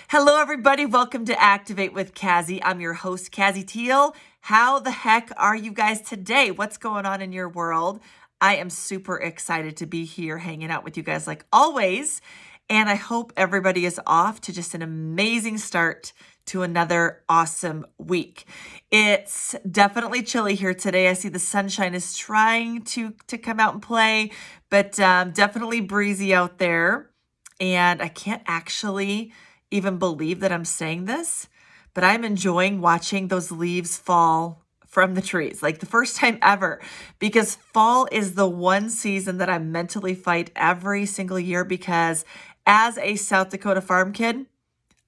Hello, everybody. Welcome to Activate with Kazzi. I'm your host, Kazzi Teel. How the heck are you guys today? What's going on in your world? I am super excited to be here hanging out with you guys like always. And I hope everybody is off to just an amazing start to another awesome week. It's definitely chilly here today. I see the sunshine is trying to come out and play, but definitely breezy out there. And I can't actually even believe that I'm saying this, but I'm enjoying watching those leaves fall from the trees, like the first time ever, because fall is the one season that I mentally fight every single year because as a South Dakota farm kid,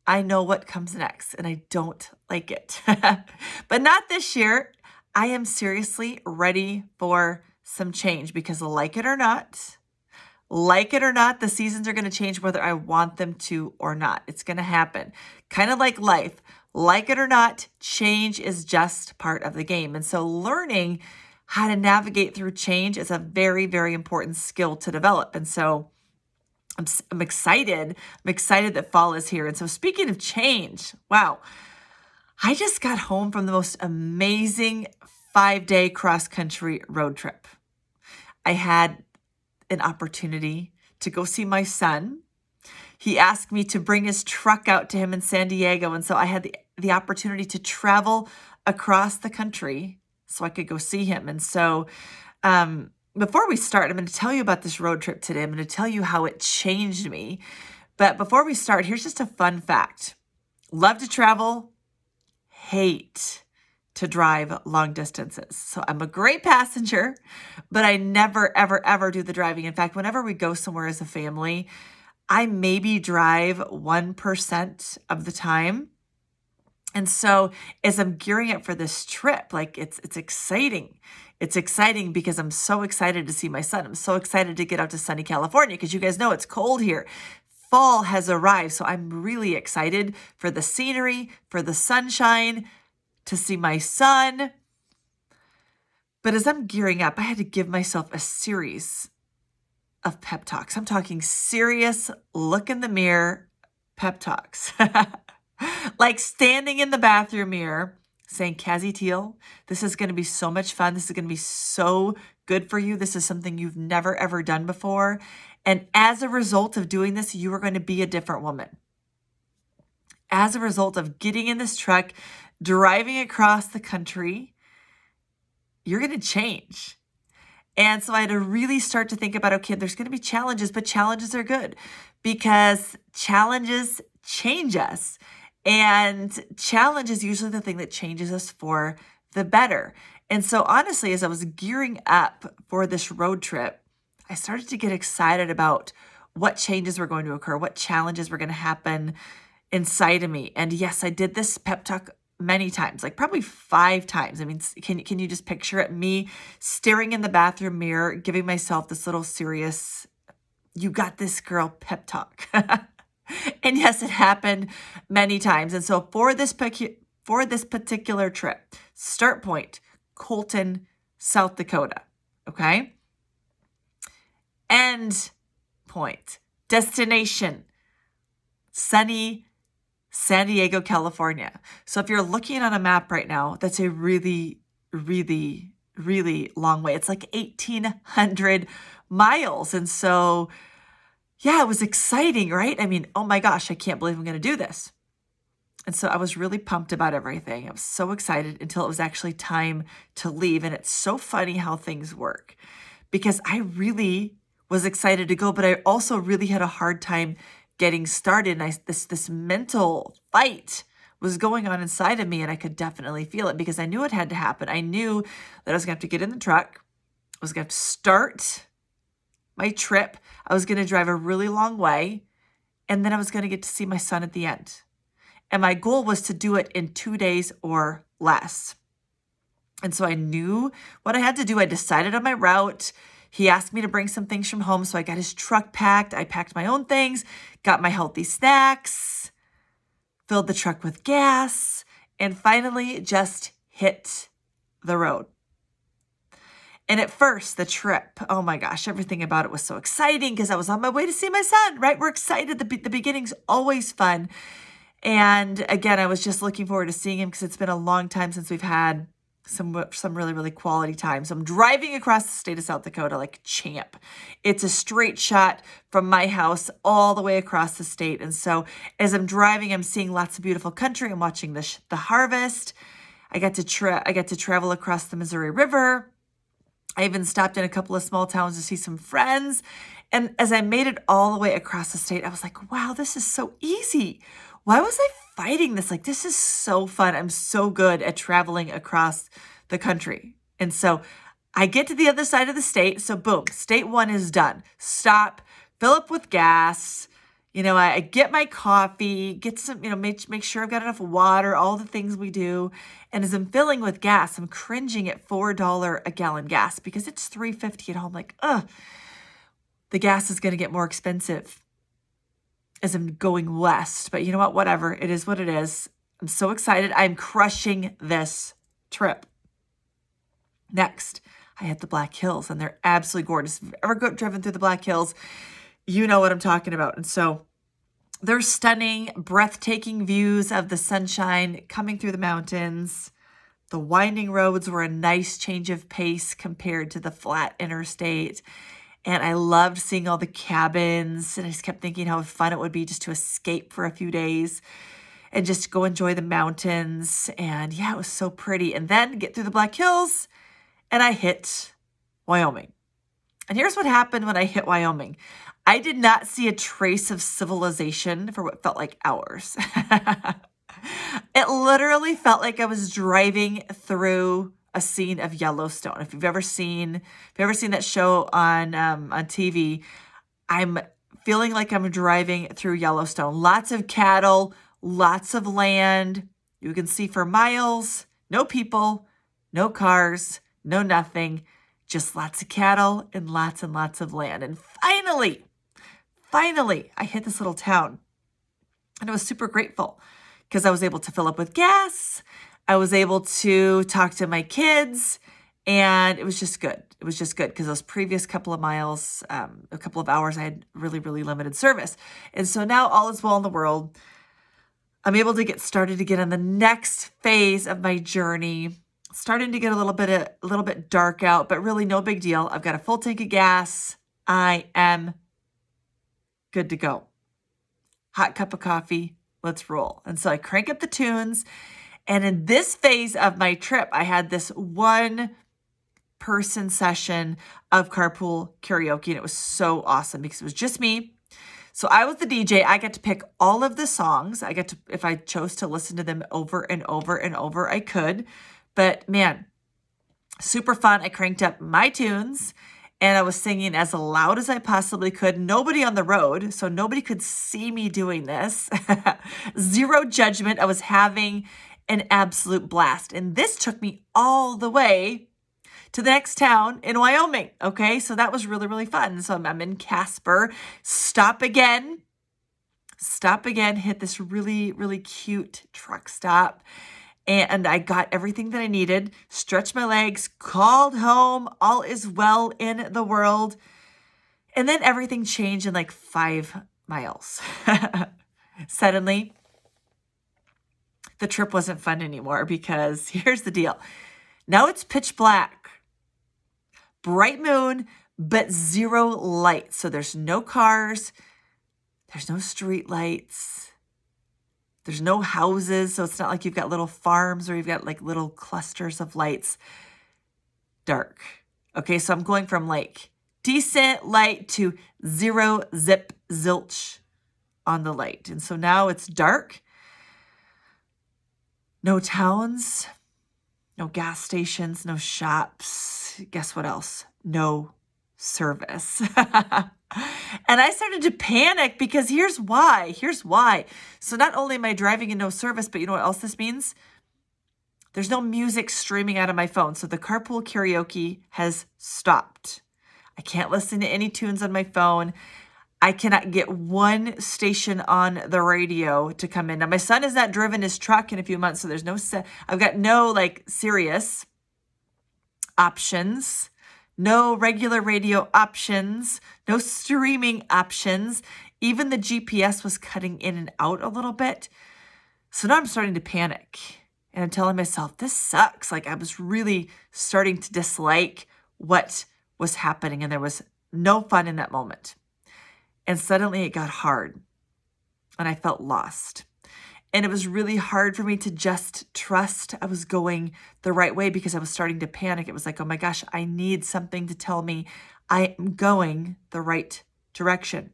I know what comes next and I don't like it. But not this year. I am seriously ready for some change because like it or not, the seasons are going to change whether I want them to or not. It's going to happen. Kind of like life. Like it or not, change is just part of the game. And so learning how to navigate through change is a very, very important skill to develop. And so I'm excited. I'm excited that fall is here. And so speaking of change, wow, I just got home from the most amazing 5-day cross-country road trip. I had an opportunity to go see my son. He asked me to bring his truck out to him in San Diego. And so I had the opportunity to travel across the country so I could go see him. And so before we start, I'm going to tell you about this road trip today. I'm going to tell you how it changed me. But before we start, here's just a fun fact. Love to travel, hate to drive long distances. So I'm a great passenger, but I never, ever, ever do the driving. In fact, whenever we go somewhere as a family, I maybe drive 1% of the time. And so as I'm gearing up for this trip, like it's exciting. It's exciting because I'm so excited to see my son. I'm so excited to get out to sunny California because you guys know it's cold here. Fall has arrived. So I'm really excited for the scenery, for the sunshine, to see my son. But as I'm gearing up, I had to give myself a series of pep talks. I'm talking serious look in the mirror pep talks. Like standing in the bathroom mirror saying, Kazzi Teel, this is going to be so much fun. This is going to be so good for you. This is something you've never, ever done before. And as a result of doing this, you are going to be a different woman. As a result of getting in this truck, driving across the country, you're going to change. And so I had to really start to think about, okay, there's going to be challenges, but challenges are good because challenges change us. And challenge is usually the thing that changes us for the better. And so honestly, as I was gearing up for this road trip, I started to get excited about what changes were going to occur, what challenges were going to happen inside of me. And yes, I did this pep talk many times, like probably 5 times. I mean, can you just picture it? Me staring in the bathroom mirror, giving myself this little serious, you got this girl pep talk. And yes, it happened many times. And so for this particular trip, start point, Colton, South Dakota. Okay. End point, destination, sunny San Diego, California. So if you're looking on a map right now, that's a really, really, really long way. It's like 1,800 miles. And so, yeah, it was exciting, right? I mean, oh my gosh, I can't believe I'm going to do this. And so I was really pumped about everything. I was so excited until it was actually time to leave. And it's so funny how things work because I really was excited to go, but I also really had a hard time getting started. And this mental fight was going on inside of me, and I could definitely feel it because I knew it had to happen. I knew that I was going to have to get in the truck. I was going to have to start my trip. I was going to drive a really long way, and then I was going to get to see my son at the end. And my goal was to do it in 2 days or less. And so I knew what I had to do. I decided on my route. He asked me to bring some things from home, so I got his truck packed. I packed my own things, got my healthy snacks, filled the truck with gas, and finally just hit the road. And at first, the trip, oh my gosh, everything about it was so exciting because I was on my way to see my son, right? We're excited. The beginning's always fun. And again, I was just looking forward to seeing him because it's been a long time since we've had some really, really quality time. So I'm driving across the state of South Dakota like a champ. It's a straight shot from my house all the way across the state. And so as I'm driving, I'm seeing lots of beautiful country. I'm watching the harvest. I got to travel across the Missouri River. I even stopped in a couple of small towns to see some friends. And as I made it all the way across the state, I was like, wow, this is so easy. Why was I fighting this? Like, this is so fun. I'm so good at traveling across the country. And so I get to the other side of the state. So boom, state one is done. Stop, fill up with gas. I get my coffee, get some, make sure I've got enough water, all the things we do. And as I'm filling with gas, I'm cringing at $4 a gallon gas because it's $3.50 at home. Like, the gas is going to get more expensive as I'm going west. But you know what? Whatever. It is what it is. I'm so excited. I'm crushing this trip. Next, I hit the Black Hills, and they're absolutely gorgeous. If you've ever driven through the Black Hills, you know what I'm talking about. And so they're stunning, breathtaking views of the sunshine coming through the mountains. The winding roads were a nice change of pace compared to the flat interstate. And I loved seeing all the cabins. And I just kept thinking how fun it would be just to escape for a few days and just go enjoy the mountains. And yeah, it was so pretty. And then get through the Black Hills, and I hit Wyoming. And here's what happened when I hit Wyoming. I did not see a trace of civilization for what felt like hours. It literally felt like I was driving through a scene of Yellowstone. If you've ever seen that show on TV, I'm feeling like I'm driving through Yellowstone. Lots of cattle, lots of land. You can see for miles, no people, no cars, no nothing, just lots of cattle and lots of land. And finally, I hit this little town, and I was super grateful because I was able to fill up with gas. I was able to talk to my kids, and it was just good. It was just good because those previous couple of miles, a couple of hours, I had really, really limited service. And so now all is well in the world. I'm able to get started to get on the next phase of my journey. Starting to get a little bit dark out, but really no big deal. I've got a full tank of gas. I am good to go. Hot cup of coffee. Let's roll. And so I crank up the tunes. And in this phase of my trip, I had this one person session of carpool karaoke, and it was so awesome because it was just me. So I was the DJ. I got to pick all of the songs. I got to, if I chose to listen to them over and over and over, I could. But man, super fun. I cranked up my tunes, and I was singing as loud as I possibly could. Nobody on the road, so nobody could see me doing this. Zero judgment. I was having an absolute blast. And this took me all the way to the next town in Wyoming. Okay, so that was really, really fun. So I'm in Casper. Stop again, hit this really, really cute truck stop. And I got everything that I needed, stretched my legs, called home, all is well in the world. And then everything changed in like 5 miles. Suddenly, the trip wasn't fun anymore because here's the deal. Now it's pitch black, bright moon, but zero lights. So there's no cars, there's no street lights. There's no houses, so it's not like you've got little farms or you've got like little clusters of lights. Dark. Okay, so I'm going from like decent light to zero, zip, zilch on the light. And so now it's dark. No towns, no gas stations, no shops. Guess what else? No service. And I started to panic because here's why. So not only am I driving in no service, but you know what else this means? There's no music streaming out of my phone. So the carpool karaoke has stopped. I can't listen to any tunes on my phone. I cannot get one station on the radio to come in. Now, my son has not driven his truck in a few months, so there's no I've got no like Sirius options. No regular radio options, no streaming options. Even the GPS was cutting in and out a little bit. So now I'm starting to panic and I'm telling myself, this sucks. Like I was really starting to dislike what was happening and there was no fun in that moment. And suddenly it got hard and I felt lost. And it was really hard for me to just trust I was going the right way because I was starting to panic. It was like, oh my gosh, I need something to tell me I am going the right direction.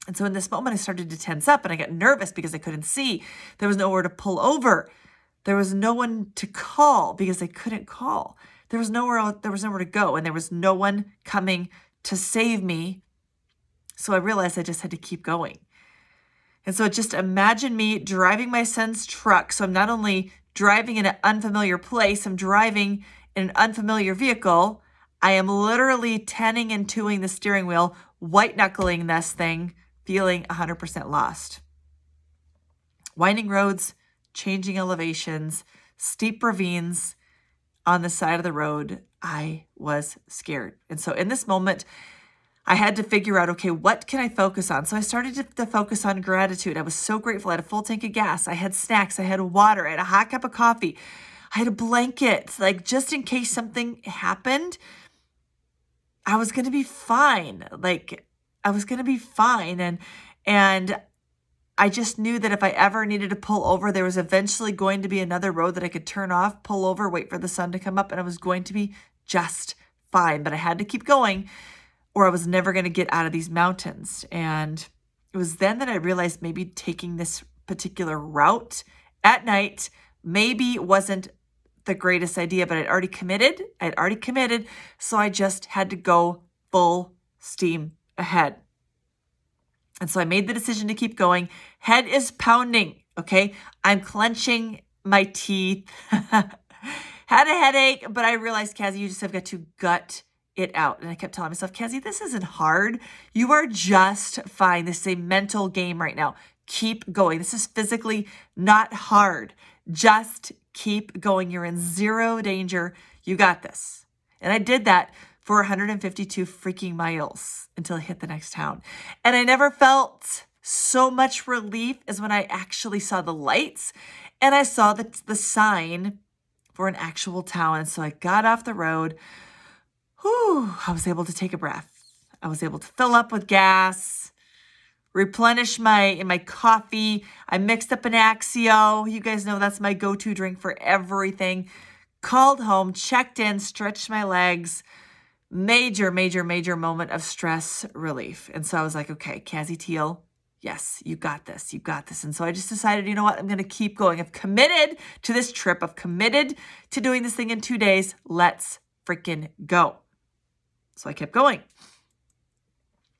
And so in this moment, I started to tense up and I got nervous because I couldn't see. There was nowhere to pull over. There was no one to call because I couldn't call. There was nowhere to go, and there was no one coming to save me. So I realized I just had to keep going. And so just imagine me driving my son's truck. So I'm not only driving in an unfamiliar place, I'm driving in an unfamiliar vehicle. I am literally 10ing and 2ing the steering wheel, white knuckling this thing, feeling 100% lost. Winding roads, changing elevations, steep ravines on the side of the road. I was scared. And so in this moment, I had to figure out, okay, what can I focus on? So I started to focus on gratitude. I was so grateful. I had a full tank of gas. I had snacks. I had water. I had a hot cup of coffee. I had a blanket, like just in case something happened, I was going to be fine. Like I was going to be fine. And I just knew that if I ever needed to pull over, there was eventually going to be another road that I could turn off, pull over, wait for the sun to come up, and I was going to be just fine. But I had to keep going or I was never going to get out of these mountains. And it was then that I realized maybe taking this particular route at night maybe wasn't the greatest idea, but I'd already committed. So I just had to go full steam ahead. And so I made the decision to keep going. Head is pounding, okay? I'm clenching my teeth. Had a headache, but I realized, Kazzi, you just have got to gut it out. And I kept telling myself, Kazzi, this isn't hard. You are just fine. This is a mental game right now. Keep going. This is physically not hard. Just keep going. You're in zero danger. You got this. And I did that for 152 freaking miles until I hit the next town. And I never felt so much relief as when I actually saw the lights and I saw the sign for an actual town. And so I got off the road. Whew, I was able to take a breath. I was able to fill up with gas, replenish my coffee. I mixed up an Axio. You guys know that's my go-to drink for everything. Called home, checked in, stretched my legs. Major moment of stress relief. And so I was like, okay, Kazzi Teel, yes, you got this. You got this. And so I just decided, you know what? I'm going to keep going. I've committed to this trip. I've committed to doing this thing in 2 days. Let's freaking go. So I kept going.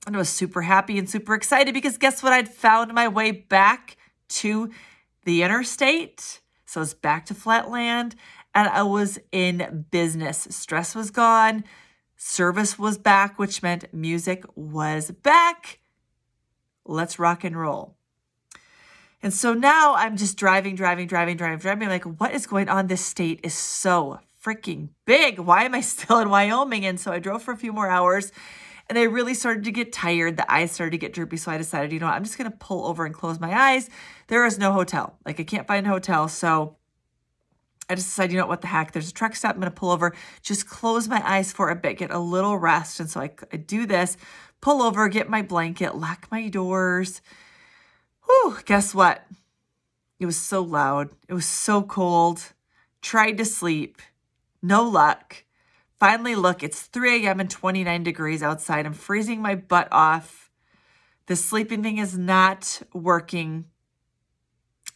And I was super happy and super excited because guess what? I'd found my way back to the interstate. So I was back to flat land and I was in business. Stress was gone. Service was back, which meant music was back. Let's rock and roll. And so now I'm just driving. I'm like, what is going on? This state is so freaking big. Why am I still in Wyoming? And so I drove for a few more hours and I really started to get tired. The eyes started to get droopy. So I decided, you know what? I'm just going to pull over and close my eyes. There is no hotel. Like I can't find a hotel. So I just decided, you know what the heck? There's a truck stop. I'm going to pull over, just close my eyes for a bit, get a little rest. And so I do this, pull over, get my blanket, lock my doors. Whew, guess what? It was so loud. It was so cold. Tried to sleep. No luck. Finally, look, it's 3 a.m. and 29 degrees outside. I'm freezing my butt off. The sleeping thing is not working.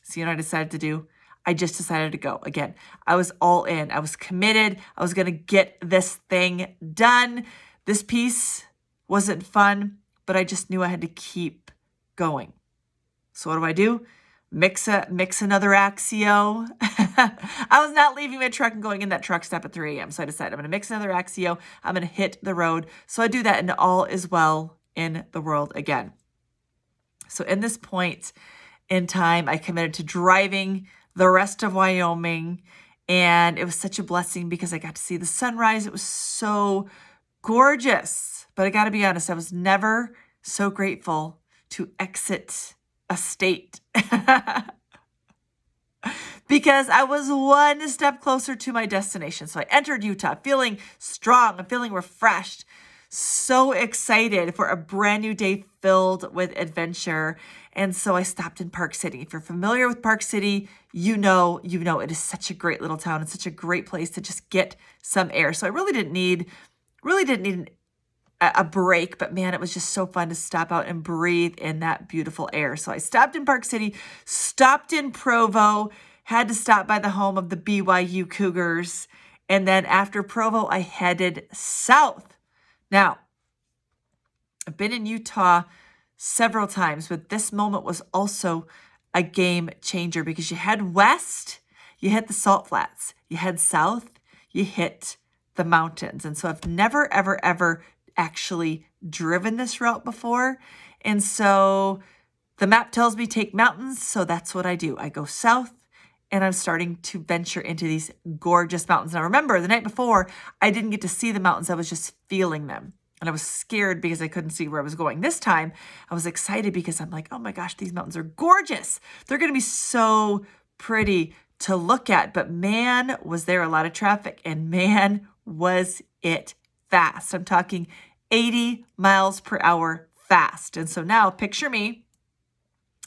So you know what I decided to do? I just decided to go again. I was all in. I was committed. I was going to get this thing done. This piece wasn't fun, but I just knew I had to keep going. So what do? Mix another Axio. I was not leaving my truck and going in that truck stop at 3 a.m. So I decided I'm going to mix another Axio. I'm going to hit the road. So I do that and all is well in the world again. So in this point in time, I committed to driving the rest of Wyoming. And it was such a blessing because I got to see the sunrise. It was so gorgeous. But I got to be honest, I was never so grateful to exit a state. because I was one step closer to my destination. So I entered Utah feeling strong, I'm feeling refreshed, so excited for a brand new day filled with adventure. And so I stopped in Park City. If you're familiar with Park City, you know it is such a great little town. It's such a great place to just get some air. So I really didn't need a break, but man, it was just so fun to stop out and breathe in that beautiful air. So I stopped in Park City, stopped in Provo, had to stop by the home of the BYU Cougars. And then after Provo, I headed south. Now, I've been in Utah several times, but this moment was also a game changer because you head west, you hit the Salt Flats. You head south, you hit the mountains. And so I've never, ever, ever actually driven this route before. And so the map tells me take mountains. So that's what I do. I go south and I'm starting to venture into these gorgeous mountains. Now remember, the night before, I didn't get to see the mountains. I was just feeling them. And I was scared because I couldn't see where I was going. This time, I was excited because I'm like, oh my gosh, these mountains are gorgeous. They're going to be so pretty to look at. But man, was there a lot of traffic, and man, was it fast. I'm talking 80 miles per hour fast. And so now picture me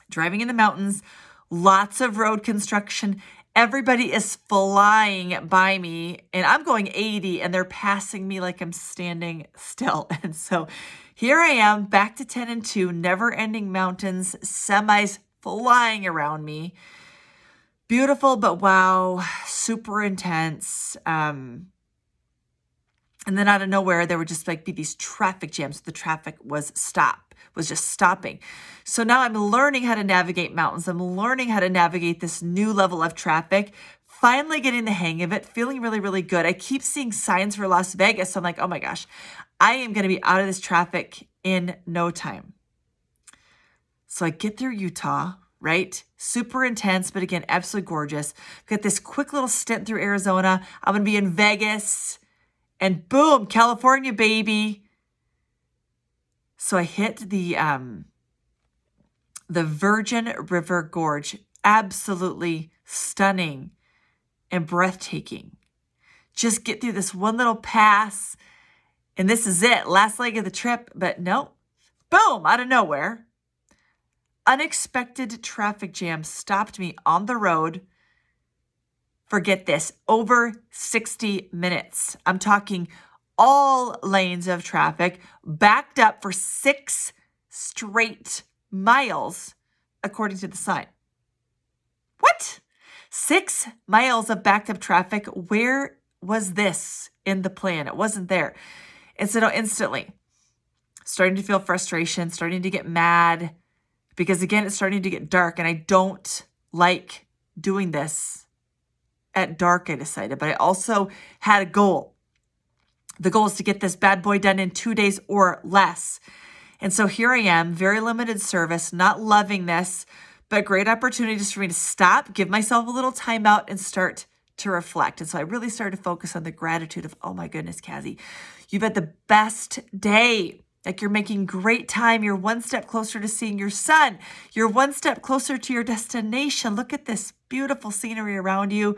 driving in the mountains, lots of road construction. Everybody is flying by me and I'm going 80 and they're passing me like I'm standing still. And so here I am back to 10 and 2, never ending mountains, semis flying around me. Beautiful, but wow, super intense. And then out of nowhere, there would just like be these traffic jams. The traffic was just stopping. So now I'm learning how to navigate mountains. I'm learning how to navigate this new level of traffic, finally getting the hang of it, feeling really, really good. I keep seeing signs for Las Vegas. So I'm like, oh my gosh, I am going to be out of this traffic in no time. So I get through Utah, right? Super intense, but again, absolutely gorgeous. Got this quick little stint through Arizona. I'm going to be in Vegas. And boom, California, baby. So I hit the Virgin River Gorge. Absolutely stunning and breathtaking. Just get through this one little pass, and this is it. Last leg of the trip, but no. Boom, out of nowhere. Unexpected traffic jam stopped me on the road. Forget this, over 60 minutes. I'm talking all lanes of traffic backed up for 6 straight miles, according to the sign. What? 6 miles of backed up traffic? Where was this in the plan? It wasn't there. And so instantly, starting to feel frustration, starting to get mad, because again, it's starting to get dark and I don't like doing this at dark, I decided, but I also had a goal. The goal is to get this bad boy done in 2 days or less. And so here I am, very limited service, not loving this, but great opportunity just for me to stop, give myself a little time out and start to reflect. And so I really started to focus on the gratitude of, oh my goodness, Kazzi, you've had the best day. Like you're making great time. You're one step closer to seeing your son. You're one step closer to your destination. Look at this beautiful scenery around you.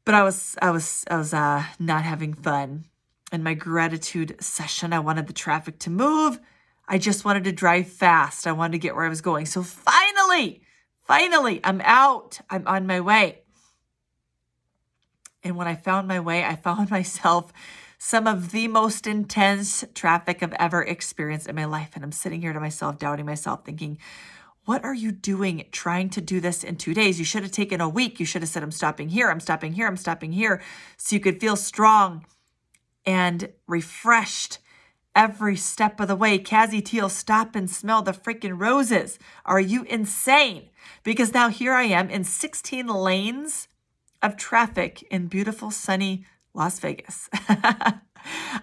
But I was not having fun. In my gratitude session, I wanted the traffic to move. I just wanted to drive fast. I wanted to get where I was going. So finally, I'm out. I'm on my way. And when I found my way, I found myself some of the most intense traffic I've ever experienced in my life. And I'm sitting here to myself, doubting myself, thinking, what are you doing trying to do this in 2 days? You should have taken a week. You should have said, I'm stopping here, I'm stopping here, I'm stopping here. So you could feel strong and refreshed every step of the way. Kazzi Teel, stop and smell the freaking roses. Are you insane? Because now here I am in 16 lanes of traffic in beautiful, sunny Las Vegas.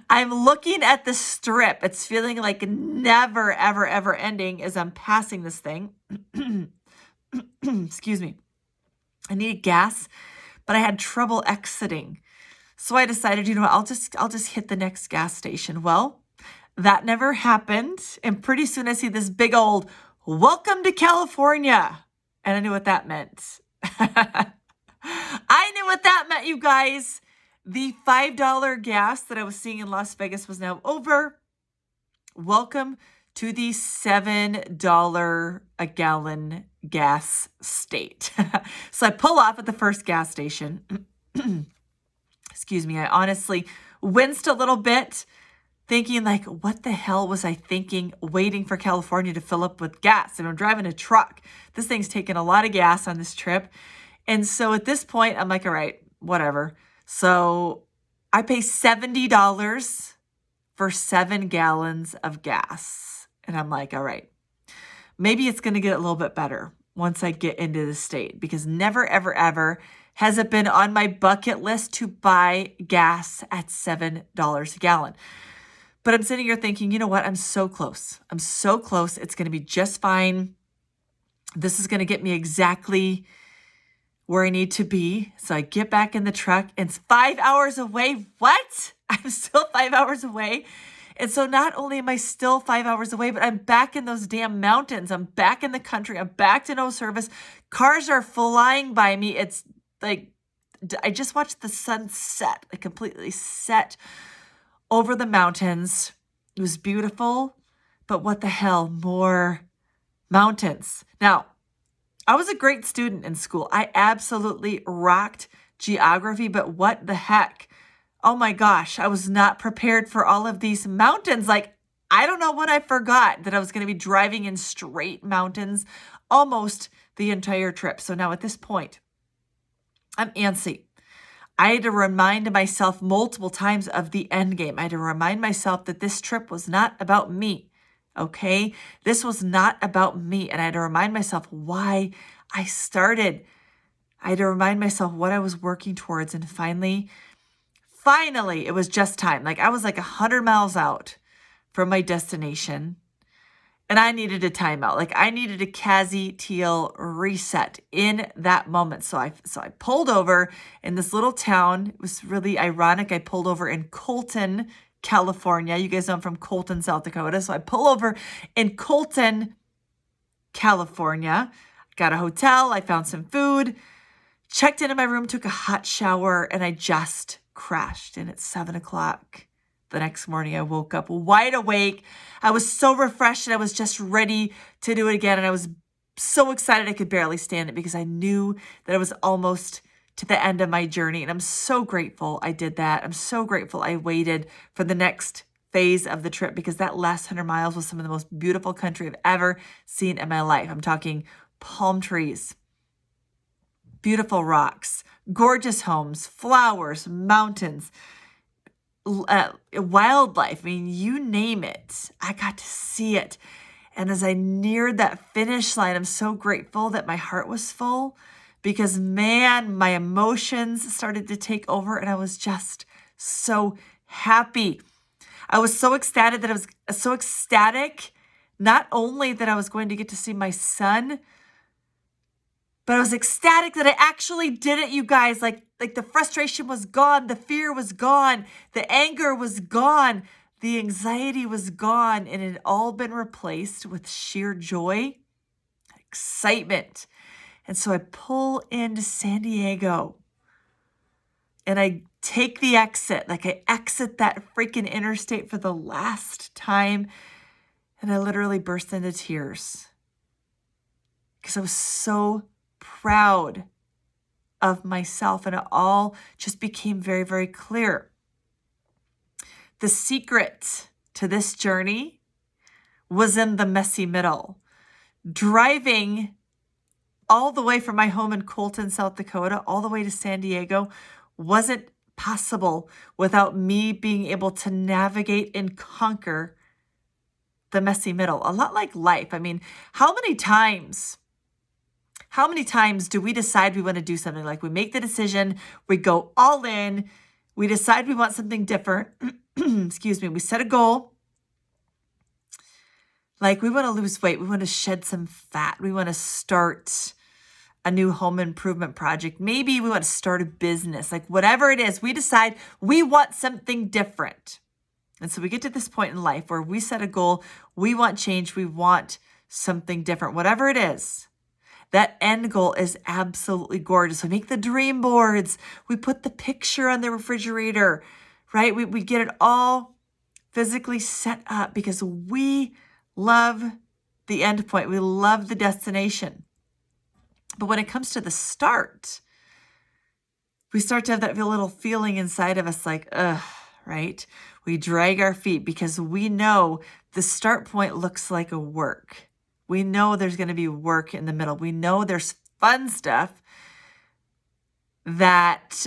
I'm looking at the strip. It's feeling like never, ever, ever ending as I'm passing this thing. Excuse me. I needed gas, but I had trouble exiting. So I decided, I'll just hit the next gas station. Well, that never happened. And pretty soon I see this big old, welcome to California. And I knew what that meant. I knew what that meant, you guys. The $5 gas that I was seeing in Las Vegas was now over. Welcome to the $7 a gallon gas state. So I pull off at the first gas station. Excuse me. I honestly winced a little bit, thinking like, what the hell was I thinking waiting for California to fill up with gas? And I'm driving a truck. This thing's taking a lot of gas on this trip. And so at this point, I'm like, all right, whatever. So I pay $70 for 7 gallons of gas. And I'm like, all right, maybe it's going to get a little bit better once I get into the state, because never, ever, ever has it been on my bucket list to buy gas at $7 a gallon. But I'm sitting here thinking, you know what? I'm so close. I'm so close. It's going to be just fine. This is going to get me exactly where I need to be. So I get back in the truck and it's 5 hours away. What? I'm still 5 hours away. And so not only am I still 5 hours away, but I'm back in those damn mountains. I'm back in the country. I'm back to no service. Cars are flying by me. It's like, I just watched the sun set, like completely set over the mountains. It was beautiful, but what the hell? More mountains. Now, I was a great student in school. I absolutely rocked geography, but what the heck? Oh my gosh, I was not prepared for all of these mountains. Like, I don't know what I forgot, that I was going to be driving in straight mountains almost the entire trip. So now at this point, I'm antsy. I had to remind myself multiple times of the end game. I had to remind myself that this trip was not about me. Okay, this was not about me. And I had to remind myself why I started. I had to remind myself what I was working towards. And finally, it was just time. Like I was like 100 miles out from my destination and I needed a timeout. Like I needed a Kazzi Teel reset in that moment. So I pulled over in this little town. It was really ironic. I pulled over in Colton, California. You guys know I'm from Colton, South Dakota. So I pull over in Colton, California. Got a hotel. I found some food, checked into my room, took a hot shower, and I just crashed. And at 7 o'clock the next morning, I woke up wide awake. I was so refreshed and I was just ready to do it again. And I was so excited I could barely stand it because I knew that I was almost to the end of my journey. And I'm so grateful I did that. I'm so grateful I waited for the next phase of the trip because that last 100 miles was some of the most beautiful country I've ever seen in my life. I'm talking palm trees, beautiful rocks, gorgeous homes, flowers, mountains, wildlife. I mean, you name it. I got to see it. And as I neared that finish line, I'm so grateful that my heart was full because, man, my emotions started to take over and I was just so happy. I was so ecstatic not only that I was going to get to see my son, but I was ecstatic that I actually did it, you guys. Like the frustration was gone. The fear was gone. The anger was gone. The anxiety was gone. And it had all been replaced with sheer joy, excitement. And so I pull into San Diego and I take the exit. Like I exit that freaking interstate for the last time. And I literally burst into tears because I was so proud of myself, and it all just became very, very clear. The secret to this journey was in the messy middle. Driving all the way from my home in Colton, South Dakota, all the way to San Diego wasn't possible without me being able to navigate and conquer the messy middle. A lot like life. I mean, how many times do we decide we want to do something? Like we make the decision, we go all in, we decide we want something different. Excuse me. We set a goal. Like we want to lose weight. We want to shed some fat. We want to start a new home improvement project. Maybe we want to start a business. Like whatever it is, we decide we want something different. And so we get to this point in life where we set a goal. We want change. We want something different, whatever it is. That end goal is absolutely gorgeous. We make the dream boards. We put the picture on the refrigerator, right? We get it all physically set up because we love the end point. We love the destination. But when it comes to the start, we start to have that little feeling inside of us like, ugh, right? We drag our feet because we know the start point looks like a work. We know there's going to be work in the middle. We know there's fun stuff that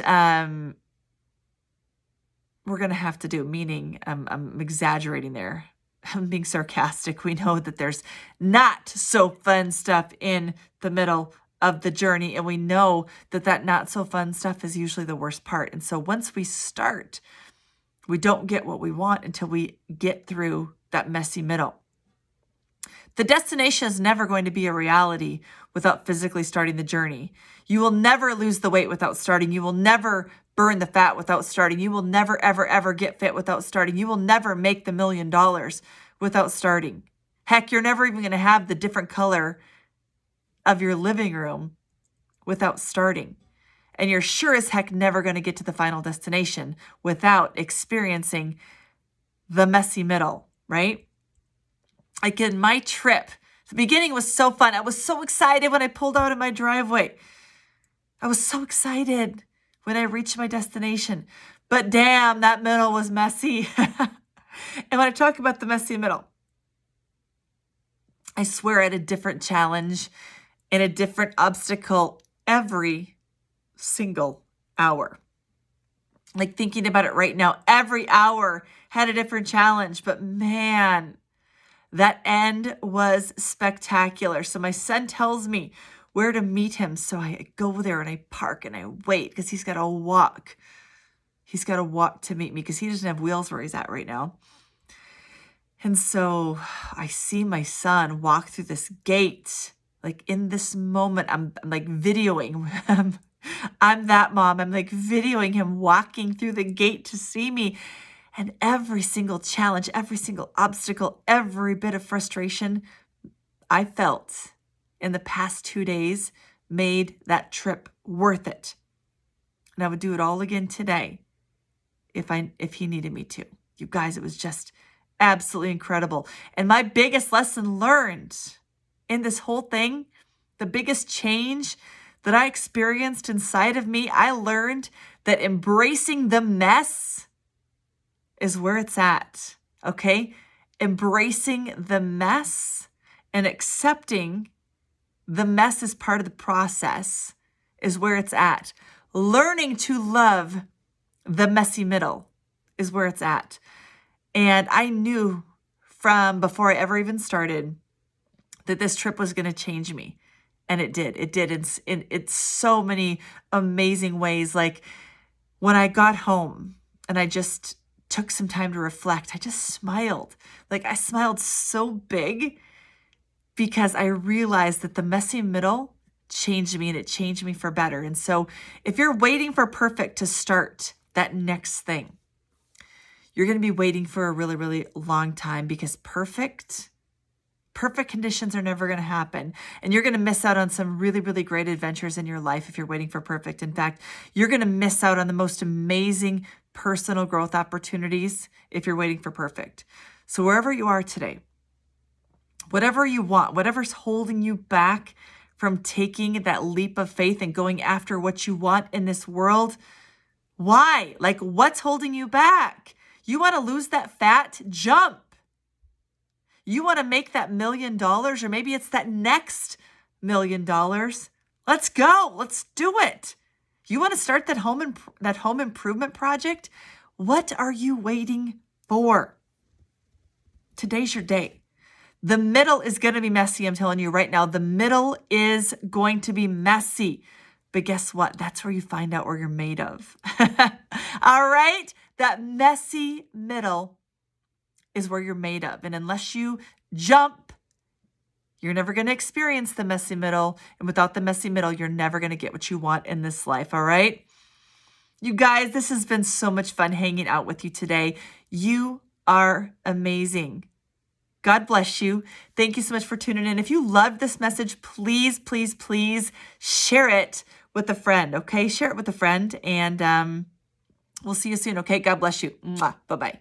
we're going to have to do, meaning I'm exaggerating there. I'm being sarcastic. We know that there's not so fun stuff in the middle of the journey. And we know that that not so fun stuff is usually the worst part. And so once we start, we don't get what we want until we get through that messy middle. The destination is never going to be a reality without physically starting the journey. You will never lose the weight without starting. You will never burn the fat without starting. You will never, ever, ever get fit without starting. You will never make the $1 million without starting. Heck, you're never even going to have the different color of your living room without starting. And you're sure as heck never going to get to the final destination without experiencing the messy middle, right? Like in my trip, the beginning was so fun. I was so excited when I pulled out of my driveway. I was so excited when I reached my destination. But damn, that middle was messy. And when I talk about the messy middle, I swear I had a different challenge and a different obstacle every single hour. Like thinking about it right now, every hour had a different challenge. But man, that end was spectacular. So my son tells me where to meet him. So I go there and I park and I wait because he's got to walk. He's got to walk to meet me because he doesn't have wheels where he's at right now. And so I see my son walk through this gate. Like in this moment, I'm like videoing him. I'm that mom. I'm like videoing him walking through the gate to see me. And every single challenge, every single obstacle, every bit of frustration I felt in the past 2 days made that trip worth it. And I would do it all again today if he needed me to. You guys, it was just absolutely incredible. And my biggest lesson learned in this whole thing, the biggest change that I experienced inside of me, I learned that embracing the mess is where it's at, okay? Embracing the mess and accepting the mess as part of the process is where it's at. Learning to love the messy middle is where it's at. And I knew from before I ever even started that this trip was going to change me. And it did. It did in so many amazing ways. Like when I got home and I just took some time to reflect, I just smiled. Like I smiled so big because I realized that the messy middle changed me and it changed me for better. And so if you're waiting for perfect to start that next thing, you're going to be waiting for a really, really long time because perfect conditions are never going to happen. And you're going to miss out on some really, really great adventures in your life if you're waiting for perfect. In fact, you're going to miss out on the most amazing personal growth opportunities if you're waiting for perfect. So wherever you are today, whatever you want, whatever's holding you back from taking that leap of faith and going after what you want in this world, why? Like what's holding you back? You want to lose that fat? Jump. You want to make that $1 million, or maybe it's that next $1 million. Let's go. Let's do it. You want to start that home improvement project? What are you waiting for? Today's your day. The middle is going to be messy. I'm telling you right now, the middle is going to be messy. But guess what? That's where you find out what you're made of. All right? That messy middle is where you're made of. And unless you jump, you're never going to experience the messy middle. And without the messy middle, you're never going to get what you want in this life. All right? You guys, this has been so much fun hanging out with you today. You are amazing. God bless you. Thank you so much for tuning in. If you loved this message, please, please, please share it with a friend, okay? Share it with a friend, and we'll see you soon, okay? God bless you. Mwah. Bye-bye.